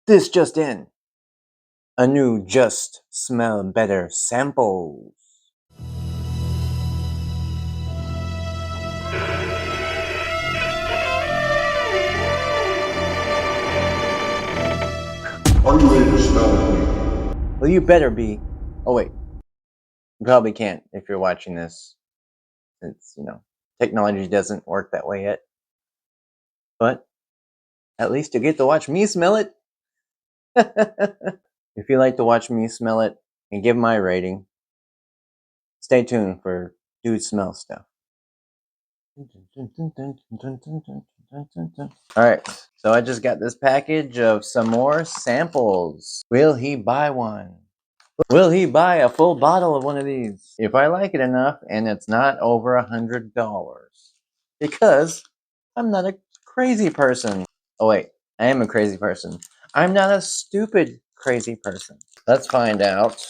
This just in. A new Just Smell Better samples. Are you ready to smell it? Well, you better be. Oh, wait. You probably can't if you're watching this. Since, technology doesn't work that way yet. But at least you get to watch me smell it. If you like to watch me smell it and give my rating, stay tuned for Dude Smell Stuff. Alright, so I just got this package of some more samples. Will he buy one? Will he buy a full bottle of one of these? If I like it enough and it's not over $100. Because I'm not a crazy person. Oh wait, I am a crazy person. I'm not a stupid crazy person. Let's find out.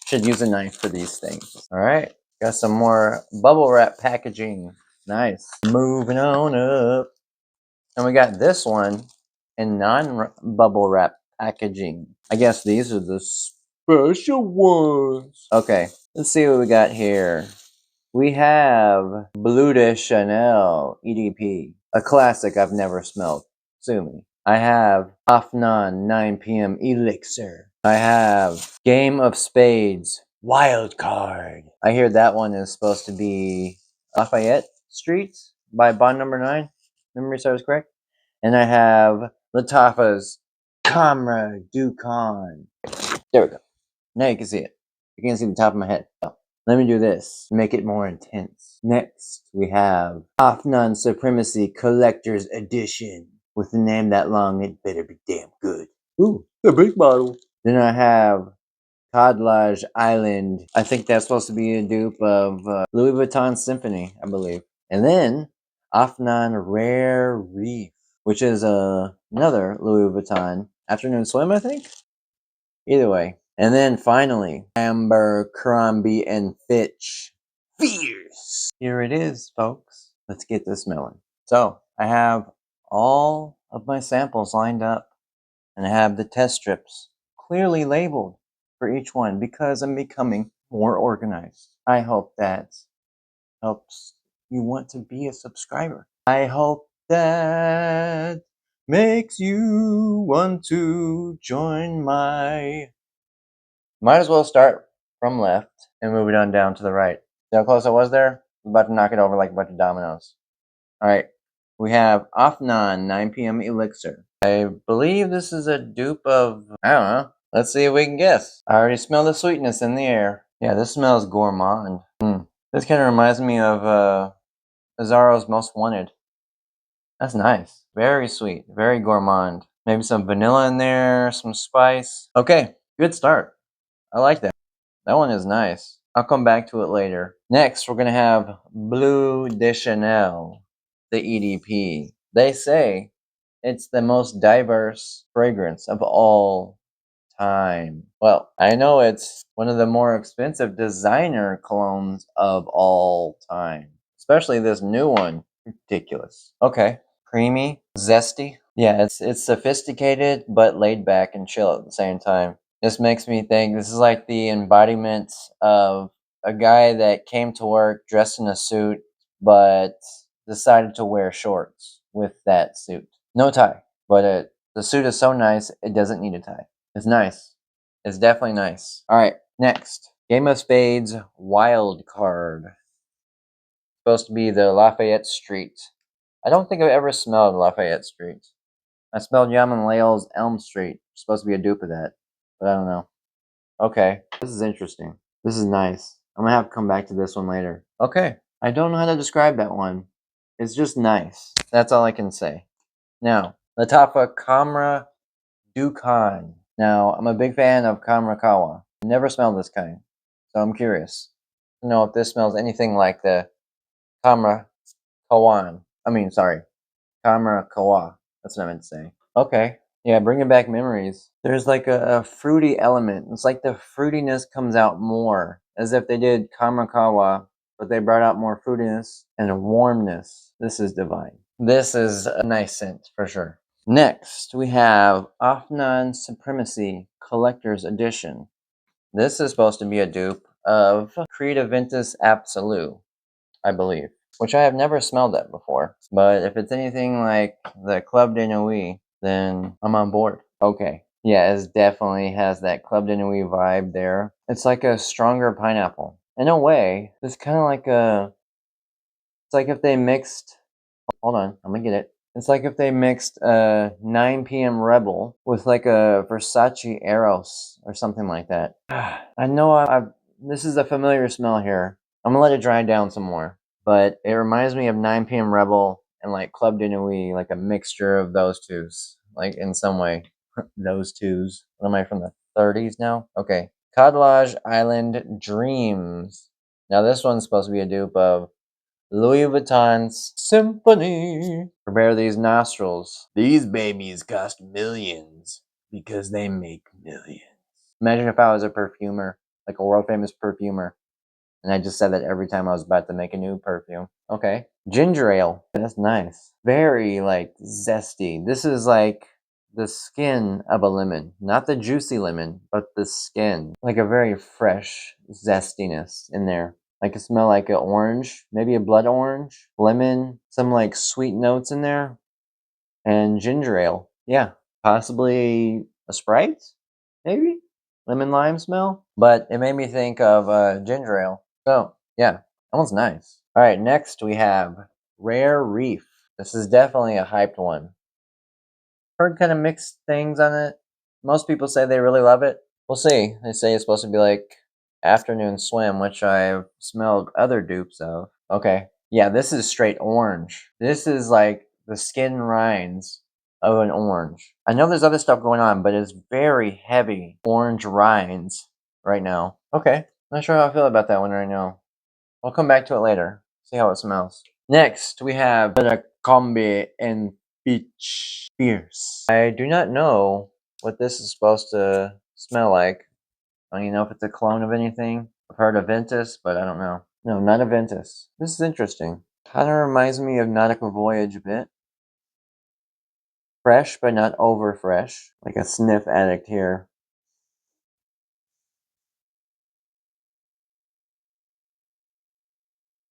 Should use a knife for these things. Alright, got some more bubble wrap packaging. Nice. Moving on up. And we got this one in non-bubble wrap packaging. I guess these are the special ones. Okay, let's see what we got here. We have Bleu de Chanel EDP, a classic I've never smelled. Sue me. I have Afnan 9 p.m. Elixir. I have Game of Spades Wild Card. I hear that one is supposed to be Lafayette Street by Bond Number 9. Memory serves correct. And I have Lattafa's Camera Ducon. There we go. Now you can see it. You can see the top of my head. Oh, let me do this. Make it more intense. Next, we have Afnan Supremacy Collector's Edition. With the name that long, it better be damn good. Ooh, a big bottle. Then I have Codlage Island. I think that's supposed to be a dupe of Louis Vuitton Symphony, I believe. And then Afnan Rare Reef, which is another Louis Vuitton Afternoon Swim, I think. Either way. And then finally, Amber Crombie and Fitch Fierce. Here it is, folks. Let's get this smelling. So I have all of my samples lined up, and I have the test strips clearly labeled for each one because I'm becoming more organized. I hope that helps you want to be a subscriber. I hope that makes you want to join my... Might as well start from left and move it on down to the right. See how close I was there? I'm about to knock it over like a bunch of dominoes. Alright, we have Afnan 9 p.m. Elixir. I believe this is a dupe of, I don't know. Let's see if we can guess. I already smell the sweetness in the air. Yeah, this smells gourmand. This kind of reminds me of Azzaro's Most Wanted. That's nice. Very sweet. Very gourmand. Maybe some vanilla in there, some spice. Okay, good start. I like that. That one is nice. I'll come back to it later. Next, we're going to have Bleu de Chanel, the EDP. They say it's the most diverse fragrance of all time. Well, I know it's one of the more expensive designer colognes of all time. Especially this new one. Ridiculous. Okay. Creamy, zesty. Yeah, it's sophisticated but laid back and chill at the same time. This makes me think this is like the embodiment of a guy that came to work dressed in a suit but decided to wear shorts with that suit. No tie, but the suit is so nice it doesn't need a tie. It's nice. It's definitely nice. Alright, next. Game of Spades Wild Card. Supposed to be the Lafayette Street. I don't think I've ever smelled Lafayette Street. I smelled Yaman Leal's Elm Street. Supposed to be a dupe of that, but I don't know. Okay, this is interesting. This is nice. I'm gonna have to come back to this one later. Okay, I don't know how to describe that one. It's just nice. That's all I can say. Now, Latafa Kamra Dukan. Now, I'm a big fan of Kamra Kawa. Never smelled this kind, so I'm curious to know if this smells anything like the Kamra Kawan. Kamra Kawa. That's what I meant to say. Okay. Yeah, bringing back memories. There's like a fruity element. It's like the fruitiness comes out more. As if they did Kamra Kawa, but they brought out more fruitiness and warmness. This is divine. This is a nice scent, for sure. Next, we have Afnan Supremacy Collector's Edition. This is supposed to be a dupe of Creativentus Absolute, I believe, which I have never smelled that before. But if it's anything like the Club de Nuit, then I'm on board. Okay. Yeah, it definitely has that Club de Nuit vibe there. It's like a stronger pineapple. In a way, it's kind of like it's like if they mixed, hold on, I'm gonna get it. It's like if they mixed a 9 p.m. Rebel with like a Versace Eros or something like that. I know this is a familiar smell here. I'm gonna let it dry down some more. But it reminds me of 9 p.m. Rebel and like Club de Nuit, like a mixture of those twos, like in some way. Those twos. What am I from the 30s now? Okay. Codlage Island Dreams. Now this one's supposed to be a dupe of Louis Vuitton's Symphony. Prepare these nostrils. These babies cost millions because they make millions. Imagine if I was a perfumer, like a world famous perfumer, and I just said that every time I was about to make a new perfume. Okay. Ginger ale. That's nice. Very like zesty. This is like the skin of a lemon. Not the juicy lemon, but the skin. Like a very fresh zestiness in there. I can smell like an orange, maybe a blood orange, lemon, some like sweet notes in there, and ginger ale. Yeah, possibly a Sprite, maybe lemon lime smell. But it made me think of ginger ale. So yeah, that one's nice. All right, next we have Rare Reef. This is definitely a hyped one. Heard kind of mixed things on it. Most people say they really love it. We'll see. They say it's supposed to be like afternoon swim, which I've smelled other dupes of. Okay. Yeah, this is straight orange. This is like the skin rinds of an orange. I know there's other stuff going on, but it's very heavy orange rinds right now. Okay. Not sure how I feel about that one right now. I'll come back to it later. See how it smells. Next, we have the Combi and Beach Fierce. I do not know what this is supposed to smell like. I don't even know if it's a clone of anything. I've heard of Ventus, but I don't know. No, not a Ventus. This is interesting. Kind of reminds me of Nautical Voyage a bit. Fresh, but not over fresh. Like a sniff addict here.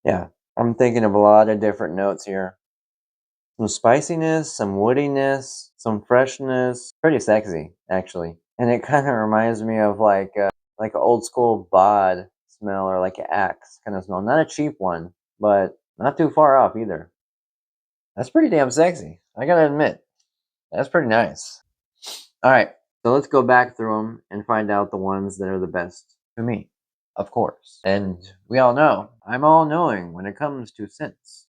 Yeah, I'm thinking of a lot of different notes here. Some spiciness, some woodiness, some freshness. Pretty sexy, actually. And it kind of reminds me of like an old school bod smell or like an Axe kind of smell. Not a cheap one, but not too far off either. That's pretty damn sexy. I gotta admit, that's pretty nice. All right, so let's go back through them and find out the ones that are the best to me, of course. And we all know I'm all knowing when it comes to scents.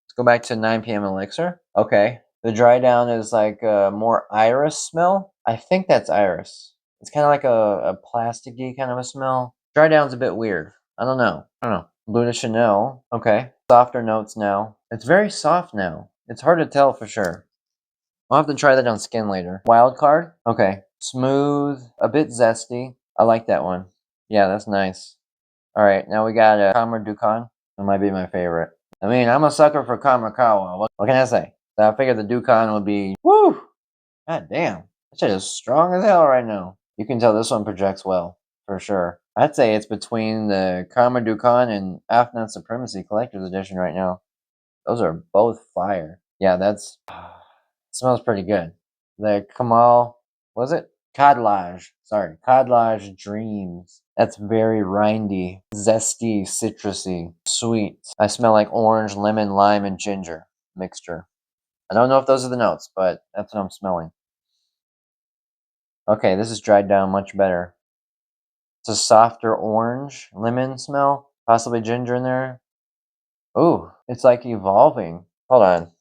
Let's go back to 9 p.m. Elixir. Okay. The dry down is like a more iris smell. I think that's iris. It's kind of like a plasticky kind of a smell. Dry down's a bit weird. I don't know. Blue de Chanel. Okay. Softer notes now. It's very soft now. It's hard to tell for sure. I'll have to try that on skin later. Wild card. Okay. Smooth. A bit zesty. I like that one. Yeah, that's nice. All right. Now we got a Commer Dukan. That might be my favorite. I mean, I'm a sucker for Kamikawa. What can I say? So I figured the Dukan would be, woo! God damn. That shit is strong as hell right now. You can tell this one projects well, for sure. I'd say it's between the Karma Dukan and Afnan Supremacy Collector's Edition right now. Those are both fire. Yeah, that's... smells pretty good. The Kamal... Was it? Codlage. Sorry. Codlage Dreams. That's very rindy, zesty, citrusy, sweet. I smell like orange, lemon, lime, and ginger mixture. I don't know if those are the notes, but that's what I'm smelling. Okay, this is dried down much better. It's a softer orange, lemon smell, possibly ginger in there. Ooh, it's like evolving. Hold on.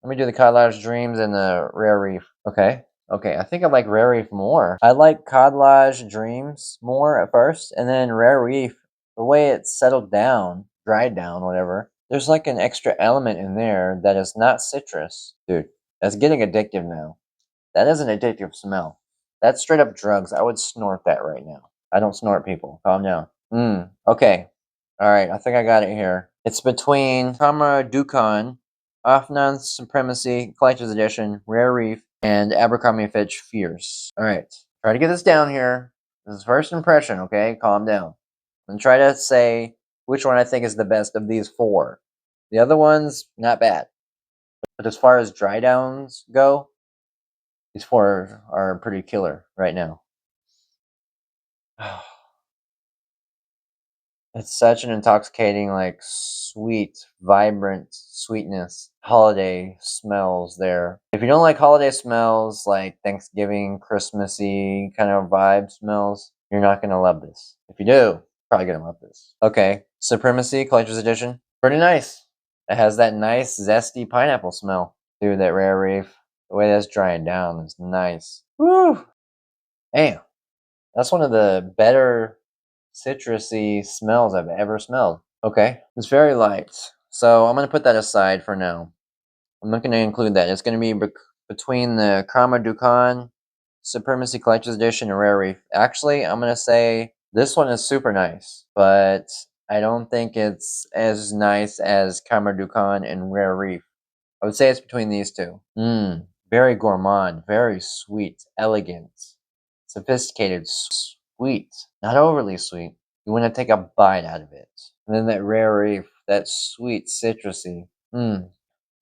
Let me do the Codlage Dreams and the Rare Reef. Okay. Okay, I think I like Rare Reef more. I like Codlage Dreams more at first, and then Rare Reef, the way it settled down, dried down, whatever, there's like an extra element in there that is not citrus. Dude, that's getting addictive now. That is an addictive smell. That's straight up drugs. I would snort that right now. I don't snort people. Calm down. Okay. Alright, I think I got it here. It's between Kamara Dukan Afnan Supremacy, Collector's Edition, Rare Reef, and Abercrombie & Fitch Fierce. Alright, try to get this down here. This is first impression, okay? Calm down. And try to say which one I think is the best of these four. The other ones, not bad. But as far as dry downs go, these four are pretty killer right now. It's such an intoxicating, like, sweet, vibrant sweetness. Holiday smells there. If you don't like holiday smells, like Thanksgiving, Christmassy kind of vibe smells, you're not going to love this. If you do, probably going to love this. Okay, Supremacy Collector's Edition. Pretty nice. It has that nice, zesty pineapple smell. Dude, that Rare Reef, the way that's drying down is nice. Woo! Damn. That's one of the better citrusy smells I've ever smelled. Okay, it's very light, so I'm going to put that aside for now. I'm not going to include that. It's going to be between the Karma Dukan, Supremacy Collector's Edition, and Rare Reef. Actually, I'm going to say this one is super nice, but I don't think it's as nice as Karma Dukan and Rare Reef. I would say it's between these two. Very gourmand, very sweet, elegant, sophisticated, sweet, not overly sweet. You want to take a bite out of it. And then that Rare Reef, that sweet, citrusy.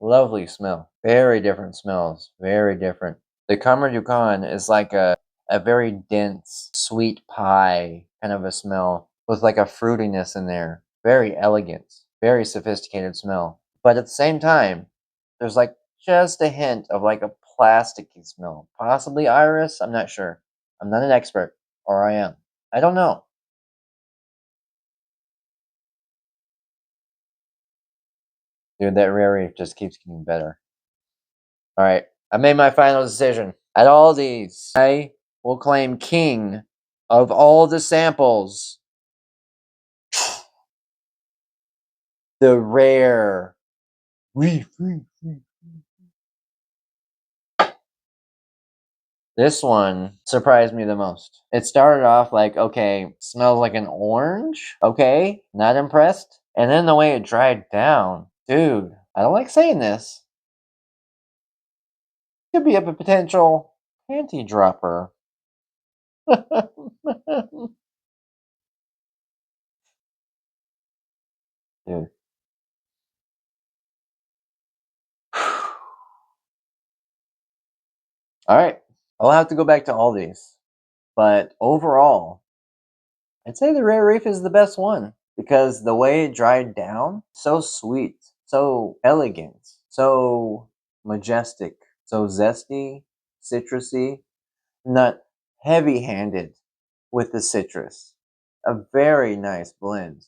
Lovely smell. Very different smells. Very different. The Kamar Dukan is like a very dense, sweet pie kind of a smell with like a fruitiness in there. Very elegant. Very sophisticated smell. But at the same time, there's like just a hint of like a plasticky smell. Possibly iris. I'm not sure. I'm not an expert. Or I am. I don't know. Dude, that Rare Reef just keeps getting better. Alright, I made my final decision. At all these, I will claim king of all the samples. The Rare Reef. This one surprised me the most. It started off like, okay, smells like an orange. Okay, not impressed. And then the way it dried down. Dude, I don't like saying this. Could be a potential panty dropper. Dude. Alright, I'll have to go back to all these. But overall, I'd say the Rare Reef is the best one because the way it dried down, so sweet, so elegant, so majestic, so zesty, citrusy, not heavy-handed with the citrus. A very nice blend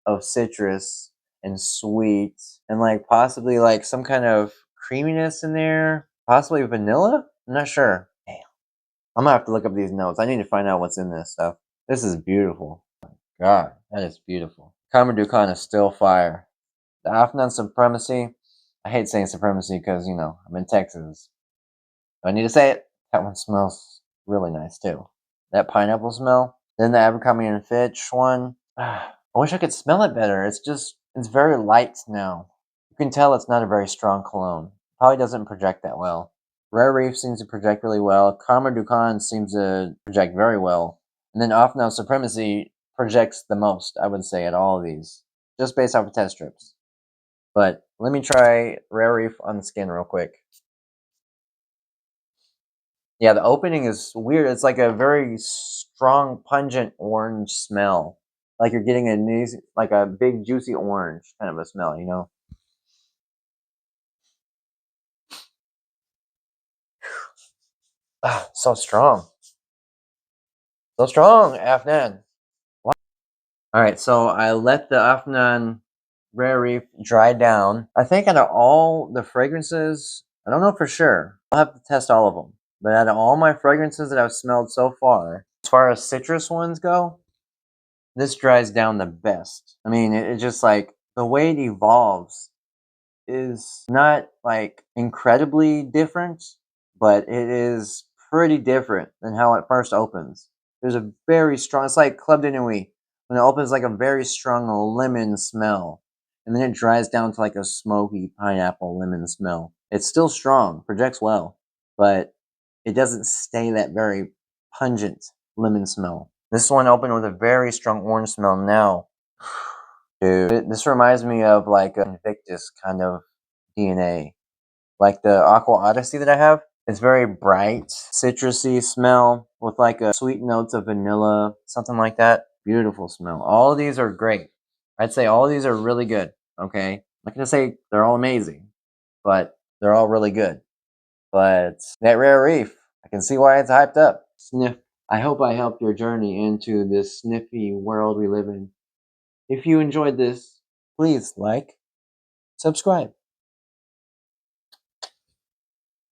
of citrus and sweet and like possibly like some kind of creaminess in there, possibly vanilla. I'm not sure. Damn. I'm gonna have to look up these notes. I need to find out what's in this stuff. This is beautiful. God, that is beautiful. Karma Dukan is still fire. The Afnan Supremacy. I hate saying supremacy because, you know, I'm in Texas. I need to say it. That one smells really nice too. That pineapple smell. Then the Abercrombie and Fitch one. I wish I could smell it better. It's very light now. You can tell it's not a very strong cologne. Probably doesn't project that well. Rare Reef seems to project really well. Karma Dukan seems to project very well. And then Off Now Supremacy projects the most, I would say, at all of these. Just based off of test strips. But let me try Rare Reef on the skin real quick. Yeah, the opening is weird. It's like a very strong, pungent orange smell. Like you're getting like a big, juicy orange kind of a smell, you know? So strong. So strong, Afnan. Alright, so I let the Afnan Rare Reef dry down. I think out of all the fragrances, I don't know for sure. I'll have to test all of them. But out of all my fragrances that I've smelled so far as citrus ones go, this dries down the best. I mean, it just like the way it evolves is not like incredibly different, but it is pretty different than how it first opens. There's a very strong, it's like Club de Nuit when it opens like a very strong lemon smell. and then it dries down to like a smoky pineapple lemon smell. It's still strong, projects well, but it doesn't stay that very pungent lemon smell. This one opened with a very strong orange smell now. Dude, this reminds me of like a Invictus kind of DNA. Like the Aqua Odyssey that I have. It's very bright, citrusy smell with like a sweet notes of vanilla, something like that. Beautiful smell. All of these are great. I'd say all of these are really good. Okay, I'm not gonna say they're all amazing, but they're all really good. But that rare reef, I can see why it's hyped up. Sniff. I hope I helped your journey into this sniffy world we live in. If you enjoyed this, please like, subscribe.